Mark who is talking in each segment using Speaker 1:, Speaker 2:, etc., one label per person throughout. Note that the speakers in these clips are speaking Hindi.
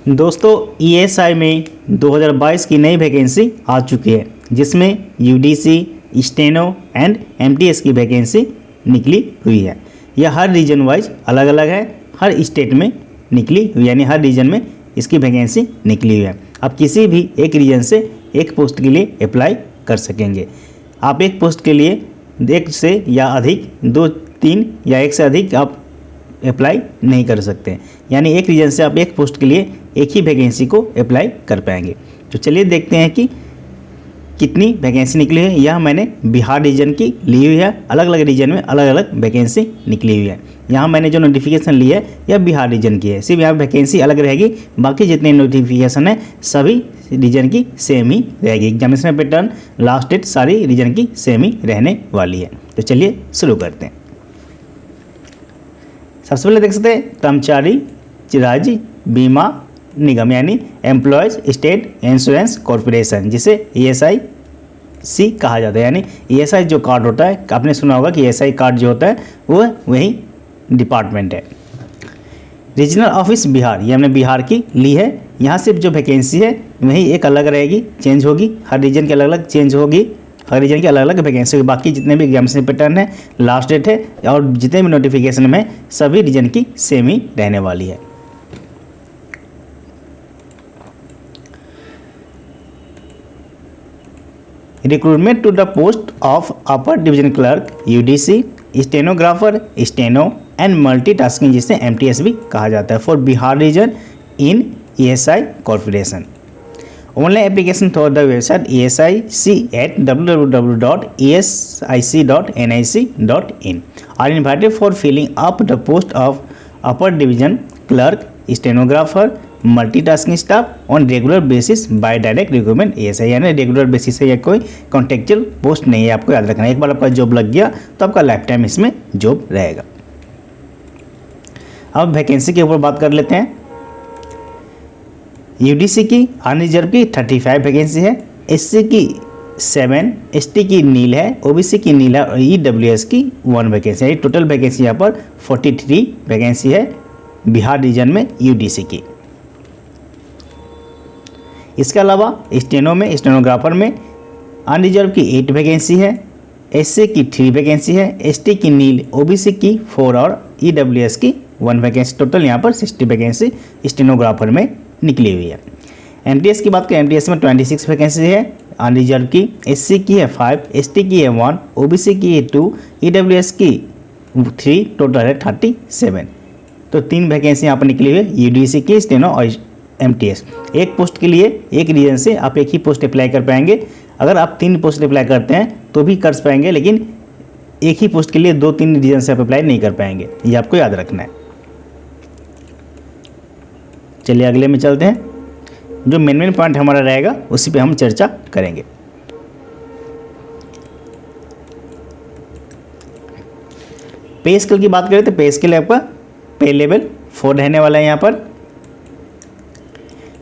Speaker 1: दोस्तों ईएसआई में 2022 की नई वैकेंसी आ चुकी है, जिसमें यूडीसी, स्टेनो एंड एमटीएस की वैकेंसी निकली हुई है। यह हर रीजन वाइज अलग अलग है, हर स्टेट में निकली हुई, यानी हर रीजन में इसकी वैकेंसी निकली हुई है। आप किसी भी एक रीजन से एक पोस्ट के लिए अप्लाई कर सकेंगे। आप एक पोस्ट के लिए एक से या अधिक, 2, 3 या एक से अधिक आप अप्लाई नहीं कर सकते, यानी एक रीजन से आप एक पोस्ट के लिए एक ही वैकेंसी को अप्लाई कर पाएंगे। तो चलिए देखते हैं कि कितनी वैकेंसी निकली है। यह मैंने बिहार रीजन की ली हुई है, अलग अलग रीजन में अलग अलग वैकेंसी निकली हुई है। यहाँ मैंने जो नोटिफिकेशन ली है यह बिहार रीजन की है, सिर्फ यहाँ वैकेंसी अलग रहेगी, बाकी जितने नोटिफिकेशन है सभी रीजन की सेम ही रहेगी। एग्जामिनेशन पैटर्न, लास्ट डेट सारी रीजन की सेम ही रहने वाली है। तो चलिए शुरू करते हैं। सबसे पहले देख सकते हैं कर्मचारी राज्य बीमा निगम यानी एम्प्लॉयज़ स्टेट इंश्योरेंस कॉर्पोरेशन, जिसे ESIC कहा जाता है। यानी ESI जो कार्ड होता है, आपने सुना होगा कि ESI कार्ड जो होता है वो वही डिपार्टमेंट है। रीजनल ऑफिस बिहार, ये हमने बिहार की ली है। यहाँ सिर्फ जो वैकेंसी है वही एक अलग रहेगी, चेंज होगी, हर रीजन की अलग अलग चेंज होगी, हर रीजन की अलग अलग वैकेंसी होगी। बाकी जितने भी एग्जामिनेशन पैटर्न है, लास्ट डेट है और जितने भी नोटिफिकेशन में सभी रीजन की सेम ही रहने वाली है। Recruitment to the post of upper division clerk UDC, stenographer steno and multitasking, जिसे MTS भी कहा जाता है, for Bihar region in ESI corporation. Online application through the website ESIC at www.esic.nic.in are invited for filling up the post of upper division clerk, stenographer, multitasking staff on regular basis by direct recruitment ESI, यानी रेगुलर बेसिस है, या कोई कॉन्टेक्चुअल पोस्ट नहीं है। आपको याद रखना है, एक बार आपका जॉब लग गया तो आपका लाइफ टाइम इसमें जॉब रहेगा। अब वैकेंसी के ऊपर बात कर लेते हैं। यूडीसी की अनरिजर्व की 35 वैकेंसी है, SC की 7, ST की नील है, OBC की नील है और EWS की 1 वैकेंसी है। टोटल वैकेंसी यहाँ पर 43 वैकेंसी है बिहार रीजन में यूडीसी की। इसके अलावा स्टेनो में, स्टेनोग्राफर में अनरिजर्व की 8 वैकेंसी है, SC की 3 वैकेंसी है, ST की नील, OBC की 4 और EWS की 1 वैकेंसी। टोटल यहाँ पर 60 वैकेंसी स्टेनोग्राफर में निकली हुई है। MTS की बात करें, MTS में 26 वैकेंसी है अनरिजर्व की, SC की है 5, ST की है 1, OBC की है 2, EWS की 3, टोटल है 37। तो 3 वैकेंसी यहाँ पर निकली हुई है यूडीसी की, स्टेनो और MTS। एक पोस्ट के लिए एक रीजन से आप एक ही पोस्ट अप्लाई कर पाएंगे। अगर आप 3 पोस्ट अप्लाई करते हैं तो भी कर पाएंगे, लेकिन एक ही पोस्ट के लिए 2-3 रीजन से आप अप्लाई नहीं कर पाएंगे, ये आपको याद रखना है। चलिए अगले में चलते हैं। जो मेन पॉइंट हमारा रहेगा उसी पे हम चर्चा करेंगे। पे स्केल की बात करें तो पे स्केल आपका पे लेवल 4 रहने वाला है। यहाँ पर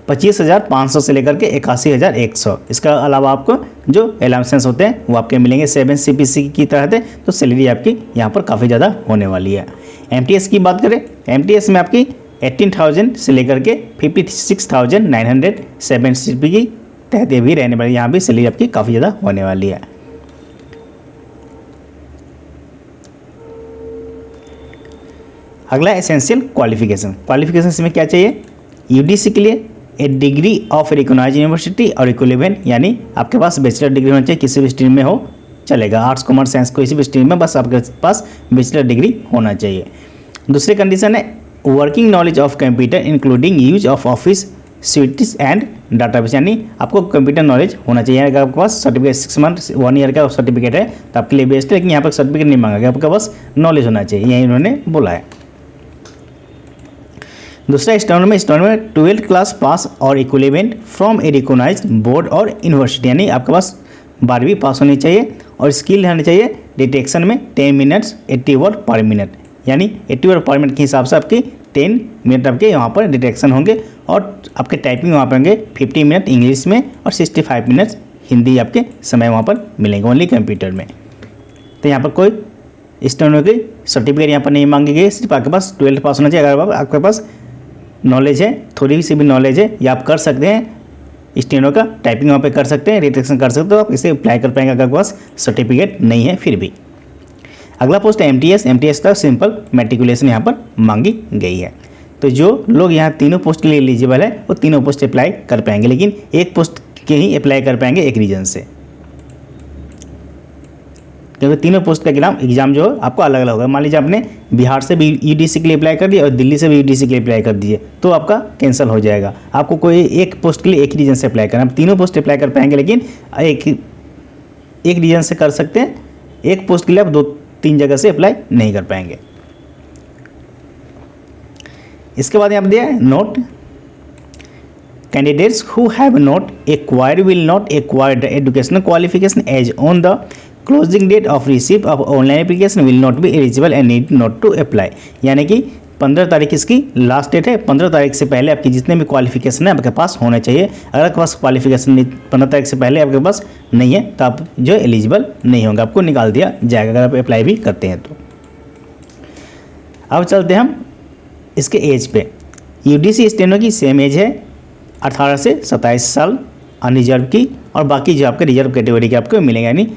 Speaker 1: 25,500 से लेकर के 81,100। इसका अलावा आपको जो अलाउंसेंस होते हैं वो आपके मिलेंगे 7 CPC की तरह से, तो सैलरी आपकी यहाँ पर काफ़ी ज़्यादा होने वाली है। MTS की बात करें, MTS में आपकी 18,000 से लेकर के 56,970 की तहत भी रहने वाली, यहाँ भी सैलरी आपकी काफ़ी ज़्यादा होने वाली है। अगला एसेंशियल क्वालिफिकेशन। क्वालिफिकेशन इसमें क्या चाहिए? यूडीसी के लिए ए डिग्री ऑफ रिकॉग्नाइज्ड यूनिवर्सिटी और इक्विवेलेंट, यानी आपके पास बैचलर डिग्री होना चाहिए, किसी भी स्ट्रीम में हो चलेगा, आर्ट्स कॉमर्स साइंस कोई भी स्ट्रीम में, बस आपके पास बैचलर डिग्री होना चाहिए। दूसरी कंडीशन है working knowledge of computer including use of office suites and database, यानी आपको कंप्यूटर नॉलेज होना चाहिए। अगर आपके पास सर्टिफिकेट 6 मंथ 1 ईयर का सर्टिफिकेट है तो आपके लिए बेस्ट है, लेकिन यहाँ पर सर्टिफिकेट नहीं मांगा गया, आपके पास नॉलेज होना चाहिए, यही उन्होंने बोला है। दूसरा स्टैंडर्ड में 12th क्लास पास और equivalent from a recognised board और यूनिवर्सिटी, यानी आपके पास 12वीं पास होनी चाहिए और स्किल रहनी चाहिए डिटेक्शन में 10 मिनट्स 80 वर्ड पर मिनट, यानी 80 वर्ड पर मिनट के हिसाब से आपकी 10 मिनट आपके यहाँ पर डिटेक्शन होंगे और आपके टाइपिंग वहाँ पर होंगे 50 मिनट इंग्लिश में और 65 मिनट्स हिंदी आपके समय वहाँ पर मिलेंगे ओनली कंप्यूटर में। तो यहाँ पर कोई स्टेनो की सर्टिफिकेट यहाँ पर नहीं मांगी गई, सिर्फ आपके पास 12th पास होना चाहिए। अगर आपके पास नॉलेज है, थोड़ी सी भी नॉलेज है, या आप कर सकते हैं स्टेनो का टाइपिंग वहाँ पे कर सकते हैं, रिटेक्शन कर सकते हो, आप इसे अप्लाई कर पाएंगे अगर आपके पास सर्टिफिकेट नहीं है फिर भी। अगला पोस्ट है एमटीएस का सिंपल मैट्रिकुलेशन यहाँ पर मांगी गई है। तो जो लोग यहाँ तीनों पोस्ट के लिए एलिजिबल है वो तीनों पोस्ट अप्लाई कर पाएंगे, लेकिन एक पोस्ट के ही अप्लाई कर पाएंगे एक रीजन से, क्योंकि तीनों पोस्ट का एग्जाम जो है आपको अलग अलग होगा। मान लीजिए आपने बिहार से भी यूडीसी के लिए अप्लाई कर दिया और दिल्ली से भी यूडीसी के लिए अप्लाई कर दिए तो आपका कैंसिल हो जाएगा। आपको कोई एक पोस्ट के लिए एक रीजन से अप्लाई करना, आप तीनों पोस्ट अप्लाई कर पाएंगे, लेकिन एक रीजन से कर सकते हैं, एक पोस्ट के लिए आप 2-3 जगह से अप्लाई नहीं कर पाएंगे। इसके बाद यहाँ पर दिया है note, candidates who have not acquired will not acquire the educational qualification as on the closing date of receive of online application will not be eligible and need not to apply. यानी कि 15 तारीख इसकी लास्ट डेट है, 15 तारीख से पहले आपकी जितने भी क्वालिफिकेशन है आपके पास होने चाहिए। अगर आपके पास क्वालिफिकेशन 15 तारीख से पहले आपके पास नहीं है तो आप जो एलिजिबल नहीं होंगे, आपको निकाल दिया जाएगा अगर आप अप्लाई भी करते हैं तो। अब चलते हैं हम इसके एज पे। यूडीसी स्टेनो की सेम एज है 18 से 27 साल अनरिजर्व की, और बाकी जो आपके रिजर्व कैटेगरी के आपको मिलेंगे, यानी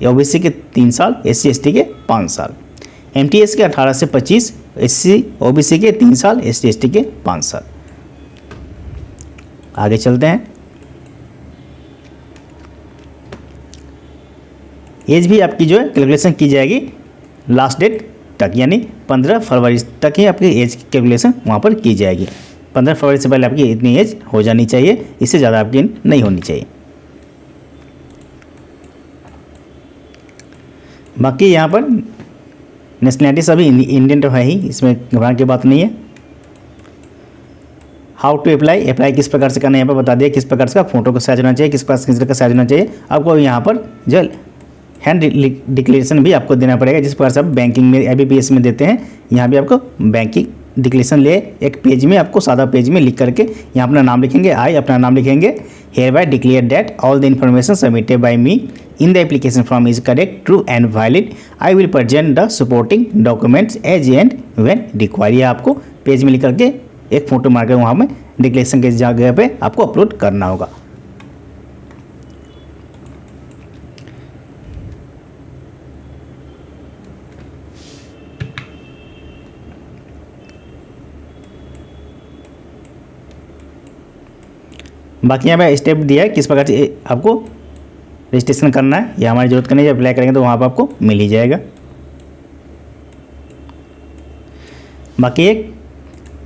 Speaker 1: ओबीसी के 3 साल, एससी एसटी के 5 साल, एमटीएस के 18 से 25, एससी ओबीसी के 3 साल, एससी एसटी के 5 साल। आगे चलते हैं। एज भी आपकी जो है कैलकुलेशन की जाएगी लास्ट डेट तक, यानी 15 फरवरी तक ही आपकी एज की कैलकुलेशन वहाँ पर की जाएगी। 15 फरवरी से पहले आपकी इतनी एज हो जानी चाहिए, इससे ज़्यादा आपकी नहीं होनी चाहिए। बाकी यहाँ पर नेशनलिटी सभी इंडियन तो है ही, इसमें घबराने की बात नहीं है। हाउ टू अप्लाई किस प्रकार से करना है यहाँ पर बता दिया, किस प्रकार से फोटो का साइज होना चाहिए, किस प्रकार का साइज होना चाहिए। आपको यहाँ पर जो हैंड डिक्लेरेशन भी आपको देना पड़ेगा, जिस प्रकार से आप बैंकिंग में IBPS में देते हैं, यहाँ भी आपको बैंकिंग डिक्लेरेशन ले एक पेज में, आपको सादा पेज में लिख करके यहाँ अपना नाम लिखेंगे, अपना नाम लिखेंगे, hereby declare that all the information submitted by me in the application form is correct, true and valid. I will present the supporting documents as and when required. ये आपको पेज में लिख करके एक फ़ोटो मार कर वहाँ में डिक्लेरेशन के जगह पे आपको अपलोड करना होगा। बाकी यहाँ पे स्टेप दिया है किस प्रकार से आपको रजिस्ट्रेशन करना है, या हमारी जरूरत करनी है, जब अप्लाई करेंगे तो वहाँ पर आपको मिल ही जाएगा। बाकी एक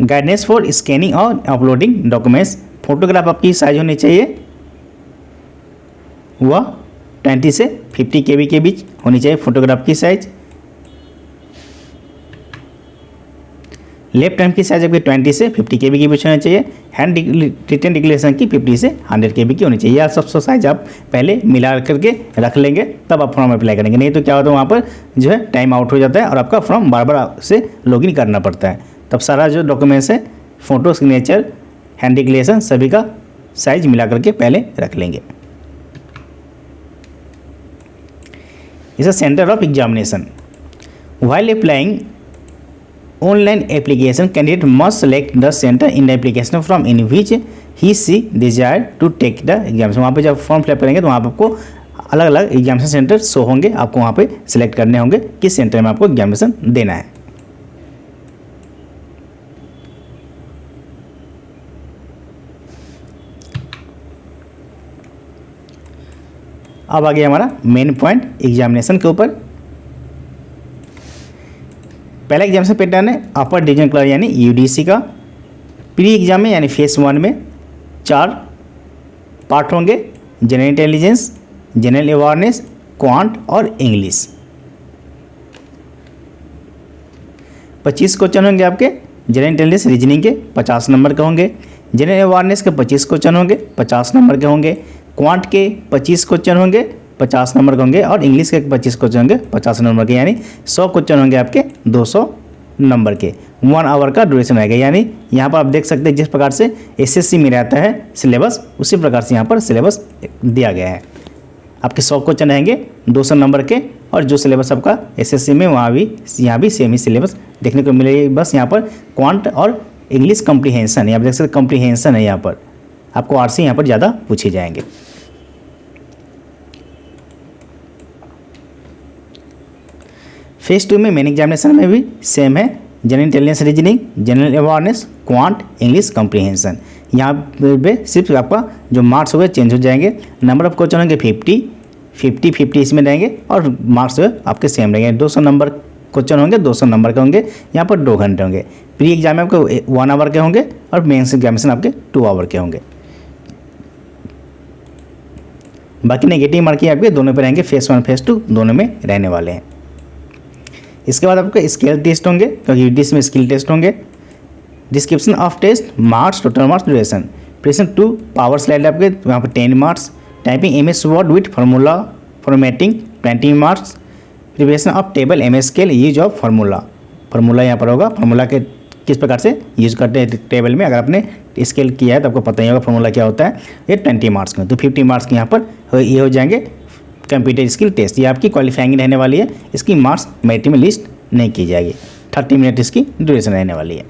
Speaker 1: गाइडेंस फॉर स्कैनिंग और अपलोडिंग डॉक्यूमेंट्स, फोटोग्राफ आपकी साइज होनी चाहिए वह 20 से 50 KB के बीच होनी चाहिए फोटोग्राफ की साइज। लेफ्ट हैंड की साइज आपकी 20 से 50 KB के बीच होना चाहिए। हैंड रिटन डिक्लेरेशन की 50 से 100 KB की होनी चाहिए। यार सब साइज आप पहले मिला करके रख लेंगे, तब आप फॉर्म अप्लाई करेंगे, नहीं तो क्या होता है वहाँ पर जो है टाइम आउट हो जाता है और आपका फॉर्म बार बार से लॉगिन करना पड़ता है। तब सारा जो डॉक्यूमेंट्स है, फ़ोटो, सिग्नेचर, हैंड डिक्लेरेशन सभी का साइज मिला करके पहले रख लेंगे। इस centre of examination while applying online application candidate must select the centre in the application from in which he she desire to take the examination. वहाँ पे जब फॉर्म फिलअप करेंगे तो वहाँ पर आपको अलग अलग एग्जामिनेशन सेंटर शो होंगे, आपको वहाँ पे सिलेक्ट करने होंगे किस सेंटर में आपको एग्जामिनेशन देना है। अब आगे हमारा मेन पॉइंट एग्जामिनेशन के ऊपर। पहला एग्जामिनेशन पैटर्न है अपर डिवीजन क्लर्क यानी यूडीसी का। प्री एग्जाम में यानी फेज 1 में 4 पार्ट होंगे, general intelligence, general awareness, quant और इंग्लिश। 25 क्वेश्चन होंगे आपके जनरल इंटेलिजेंस रीजनिंग के 50 नंबर के होंगे, जनरल अवेयरनेस के 25 क्वेश्चन होंगे 50 नंबर के होंगे, क्वांट के 25 क्वेश्चन होंगे 50 नंबर के होंगे और इंग्लिश के 25 क्वेश्चन होंगे 50 नंबर के, यानी 100 क्वेश्चन होंगे आपके 200 नंबर के। 1 आवर का ड्यूरेशन रहेगा। यानी यहाँ पर आप देख सकते हैं जिस प्रकार से एसएससी में रहता है सिलेबस, उसी प्रकार से यहाँ पर सिलेबस दिया गया है। आपके 100 क्वेश्चन रहेंगे 200 नंबर के, और जो सिलेबस आपका एसएससी में वहाँ भी यहाँ भी सेम ही सिलेबस देखने को मिलेगी। बस यहाँ पर क्वांट और इंग्लिश कॉम्प्रिहेंशन, यहाँ पर देख सकते कॉम्प्रिहेंशन है, यहाँ पर आपको आरसी यहाँ पर ज़्यादा पूछे जाएंगे। फेज 2 में मेन एग्जामिनेशन में भी सेम है, general intelligence reasoning, general awareness, quant, English comprehension. यहाँ पे सिर्फ आपका जो मार्क्स होंगे चेंज हो जाएंगे, नंबर ऑफ क्वेश्चन होंगे 50 इसमें रहेंगे और मार्क्स जो है आपके सेम रहेंगे। 200 नंबर क्वेश्चन होंगे, 200 नंबर के होंगे, यहाँ पर 2 घंटे होंगे। प्री एग्जाम में आपको 1 आवर के होंगे और मेंस एग्जामिनेशन आपके 2 आवर के होंगे। बाकी नेगेटिव मार्किंग आपके दोनों पे रहेंगे, फेज 1 फेज 2 दोनों में रहने वाले हैं। इसके बाद आपके स्केल टेस्ट होंगे, तो यूडीसी में स्किल टेस्ट होंगे। Description of test, marks, total marks, duration. Present 2 power slide आपके यहाँ पर 10 marks. Typing MS word with formula formatting 20 marks. Preparation of table MS स्केल, यूज ऑफ फार्मूला यहाँ पर होगा। फार्मूला के किस प्रकार से यूज़ करते हैं टेबल में, अगर आपने स्केल किया है तो आपको पता ही होगा फार्मूला क्या होता है। ये 20 मार्क्स में, तो 50 मार्क्स के यहाँ पर ये हो जाएंगे। कंप्यूटर स्किल टेस्ट, ये आपकी क्वालिफाइंग रहने वाली है, इसकी मार्क्स मेरिट में लिस्ट नहीं की जाएगी। 30 मिनट इसकी ड्यूरेशन रहने वाली है।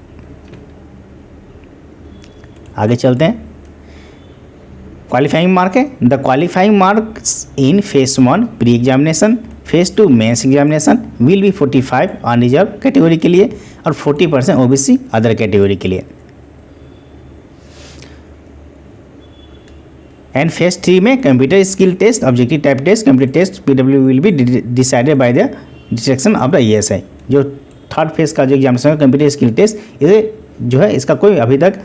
Speaker 1: आगे चलते हैं। क्वालिफाइंग मार्क है, the qualifying marks in phase 1 pre examination, phase 2 mains examination will be 45 unreserved category के लिए और 40% OBC अदर कैटेगरी के लिए। एंड फेज 3 में computer skill test, objective type test, computer test PW will be decided by the discretion of the ESI। जो थर्ड फेज का जो एग्जामिनेशन है कंप्यूटर स्किल टेस्ट, इसे जो है इसका कोई अभी तक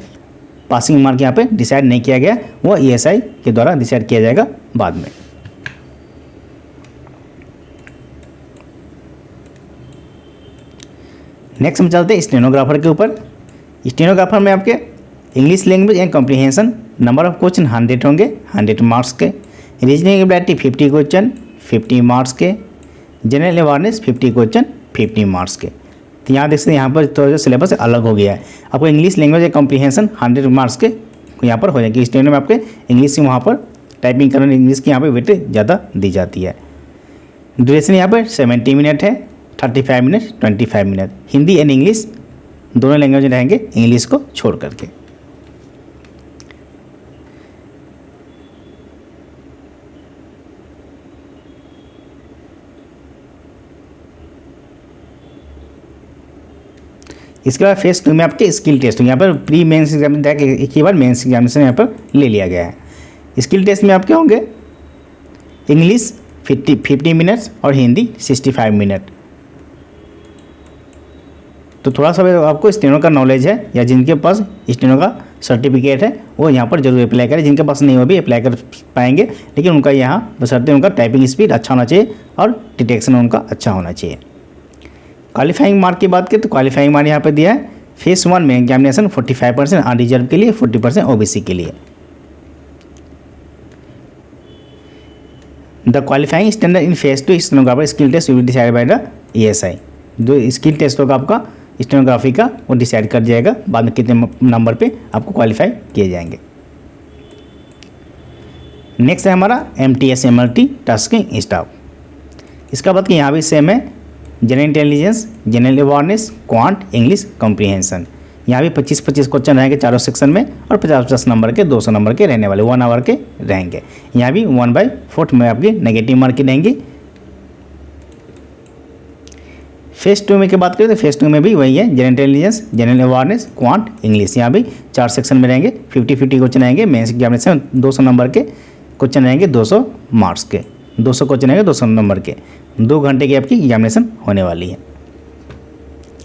Speaker 1: पासिंग मार्क यहाँ पे डिसाइड नहीं किया गया, वो ESI के द्वारा डिसाइड किया जाएगा बाद में। नेक्स्ट हम चलते हैं स्टेनोग्राफर के ऊपर। स्टेनोग्राफर में आपके English language and comprehension, number of question 100 होंगे, 100 मार्क्स के। रीजनिंग एबिलिटी 50 क्वेश्चन, 50 मार्क्स के। जनरल अवेयरनेस 50 क्वेश्चन, 50 मार्क्स के। तो यहाँ देख सकते हैं, यहाँ पर थोड़ा सा सिलेबस अलग हो गया है। आपको English language and comprehension 100 marks के यहाँ पर हो जाएगी। स्टेनो में आपके इंग्लिश की वहाँ पर टाइपिंग करने इंग्लिश की यहाँ पर वेट ज़्यादा दी जाती है। ड्यूरेशन यहाँ पर 70 मिनट है, 35 minute, 25 minute. Hindi and English दोनों लैंग्वेज में रहेंगे, इंग्लिश को छोड़ करके। इसके बाद फेज 2 में आपके स्किल टेस्ट होंगे। यहाँ पर प्री मेंस एग्जामिनेशन एक ही बार मेंस एग्जामिनेशन यहाँ पर ले लिया गया है। स्किल टेस्ट में आपके होंगे इंग्लिश 50 मिनट्स और हिंदी 65 मिनट। तो थोड़ा सा आपको स्टेनो का नॉलेज है या जिनके पास स्टेनो का सर्टिफिकेट है वो यहाँ पर जरूर अप्लाई करें। जिनके पास नहीं हो भी अप्लाई कर पाएंगे, लेकिन उनका यहाँ बशर्ते उनका टाइपिंग स्पीड अच्छा होना चाहिए और डिटेक्शन उनका अच्छा होना चाहिए। क्वालिफाइंग मार्क की बात करें तो क्वालिफाइंग मार्क यहाँ पर दिया है। फेज 1 में एग्जामिनेशन 45% अनरिजर्व के लिए, 40% OBC के लिए। The qualifying standard in phase 2 stenographer skill test will be decided by the ESI। जो स्किल टेस्ट होगा आपका स्टेनोग्राफी का, वो डिसाइड कर जाएगा बाद में कितने नंबर पे आपको क्वालिफाई किए जाएंगे। नेक्स्ट है हमारा MTS MLT टास्किंग स्टाफ। इसका बाद कि यहाँ भी सेम है, general intelligence, general awareness, quant, English comprehension. यहाँ भी 25-25 क्वेश्चन रहेंगे चारों सेक्शन में और 50-50 नंबर के 200 नंबर के रहने वाले, 1 आवर के रहेंगे। यहाँ भी 1/4 में आपकी नेगेटिव मार्क की रहेंगी। फेज 2 में की बात करें तो फेज 2 में भी वही है, general intelligence, general awareness, quant, English. यहाँ भी 4 सेक्शन में रहेंगे, 50-50 क्वेश्चन रहेंगे। मेंस एग्जामिनेशन 200 नंबर के क्वेश्चन रहेंगे, 200 मार्क्स के। 200 क्वेश्चन रहेंगे 200 नंबर के। 2 घंटे की आपकी एग्जामिनेशन होने वाली है।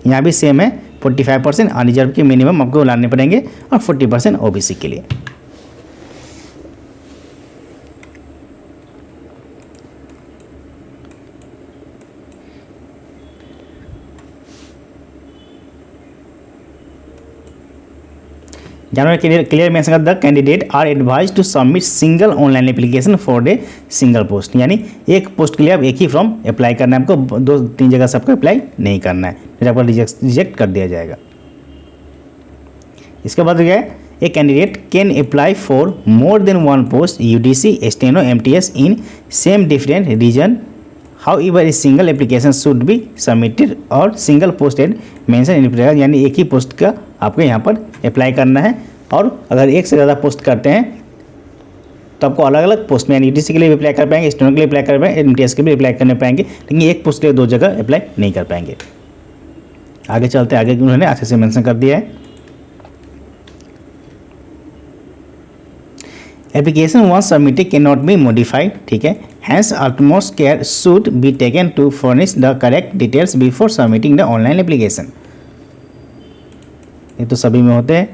Speaker 1: यहाँ भी सेम है, 45% अनरिजर्व के मिनिमम आपको लाने पड़ेंगे और 40% OBC के लिए। January clear mention the candidate are advised to submit single online application for a single post. यानी एक पोस्ट के लिए आप एक ही फॉर्म अप्लाई करना है, आपको 2-3 जगह सबको अप्लाई नहीं करना है, फिर आपको रिजेक्ट कर दिया जाएगा। इसके बाद क्या है, a candidate can apply for more than 1 post UDC, steno, MTS in same different region. However a single application should be submitted और single post ad mention in. यानी एक ही पोस्ट का आपको यहाँ पर अप्लाई करना है। और अगर एक से ज़्यादा पोस्ट करते हैं तो आपको अलग अलग पोस्ट में यूडीसी के लिए भी अप्लाई कर पाएंगे, स्टेनो के लिए अप्लाई कर पाएंगे, एमटीएस के भी अप्लाई करने पाएंगे, लेकिन एक पोस्ट के लिए 2 जगह अप्लाई नहीं कर पाएंगे। आगे चलते आगे उन्होंने अच्छे से मेंशन कर दिया है। Application once submitted can not be modified, ठीक है। Hence utmost care should be taken to furnish the correct details before submitting the online application. ये तो सभी में होते हैं।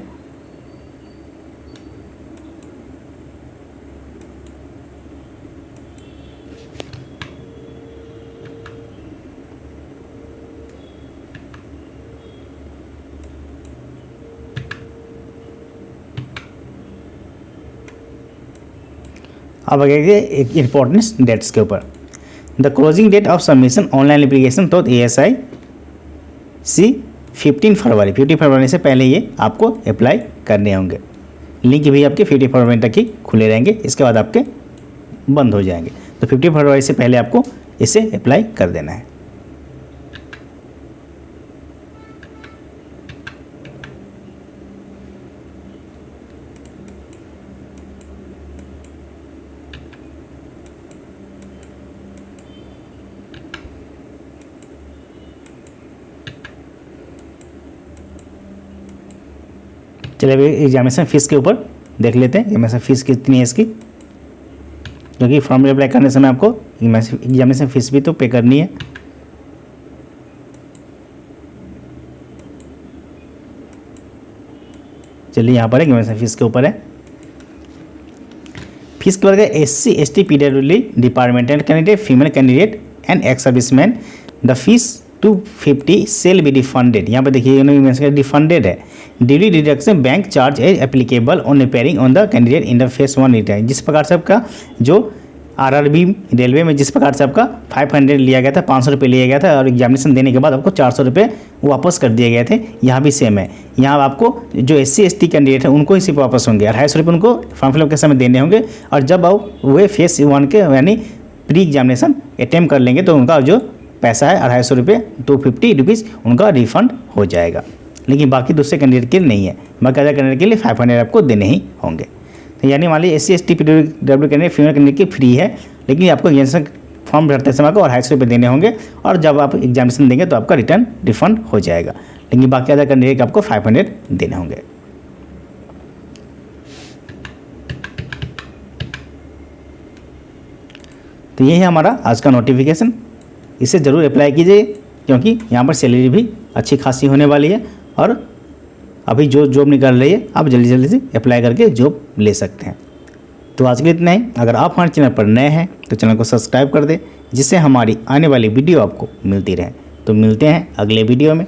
Speaker 1: अब आगे एक इम्पोर्टेंस डेट्स के ऊपर। The closing date of submission online application तो ASIC 15 फरवरी से पहले ये आपको अप्लाई करने होंगे। लिंक भी आपके 15 फरवरी तक ही खुले रहेंगे, इसके बाद आपके बंद हो जाएंगे। तो 15 फरवरी से पहले आपको इसे अप्लाई कर देना है। चलिए अभी एग्जामिनेशन फीस के ऊपर देख लेते हैं। एग्जामिनेशन फीस कितनी है इसकी, क्योंकि फॉर्म अप्लाई करने समय आपको एग्जामिनेशन फीस भी तो पे करनी है। चलिए यहाँ पर एग्जामिनेशन फीस के ऊपर है। फीस के वर्ग SC ST PWD departmental candidate, female candidate and ex serviceman. The fees 250 shall be refunded. यहाँ पर देखिए रिफंडेड है। Duly deduction bank charge as applicable on appearing on the candidate in the phase 1 return. जिस प्रकार से आपका जो RRB रेलवे में जिस प्रकार से आपका 500 लिया गया था, 500 रुपये लिया गया था, और एग्जामिनेशन देने के बाद आपको 400 रुपये वापस कर दिए गए थे, यहाँ भी सेम है। यहाँ आपको जो SC ST कैंडिडेट है उनको ही सिर्फ वापस होंगे, 250 रुपये उनको फॉर्म फिलअप के समय देने होंगे। और जब आप वे फेस 1 के यानी प्री एग्जामिनेशन अटैम्प्ट कर लेंगे तो उनका जो पैसा है 250 रुपये, 250 रुपीज़ उनका रिफंड हो जाएगा। लेकिन बाकी दूसरे कैंडिडेट के लिए नहीं है, बाकी अदर कैंडिडेट के लिए 500 आपको देने ही होंगे। तो यानी मान लीजिए SC ST PWD candidate, female candidate की फ्री है, लेकिन आपको एग्जामिनेशन फॉर्म भरते समय को 250 रुपये देने होंगे, और जब आप एग्जामिनेशन देंगे तो आपका रिटर्न रिफंड हो जाएगा। लेकिन बाकी अदर कैंडिडेट को आपको 500 देने होंगे। तो ये है हमारा आज का नोटिफिकेशन। इसे ज़रूर अप्लाई कीजिए, क्योंकि यहाँ पर सैलरी भी अच्छी खासी होने वाली है, और अभी जो जॉब निकल रही है आप जल्दी जल्दी से अप्लाई करके जॉब ले सकते हैं। तो आज के लिए इतना ही। अगर आप हमारे चैनल पर नए हैं तो चैनल को सब्सक्राइब कर दें, जिससे हमारी आने वाली वीडियो आपको मिलती रहे। तो मिलते हैं अगले वीडियो में।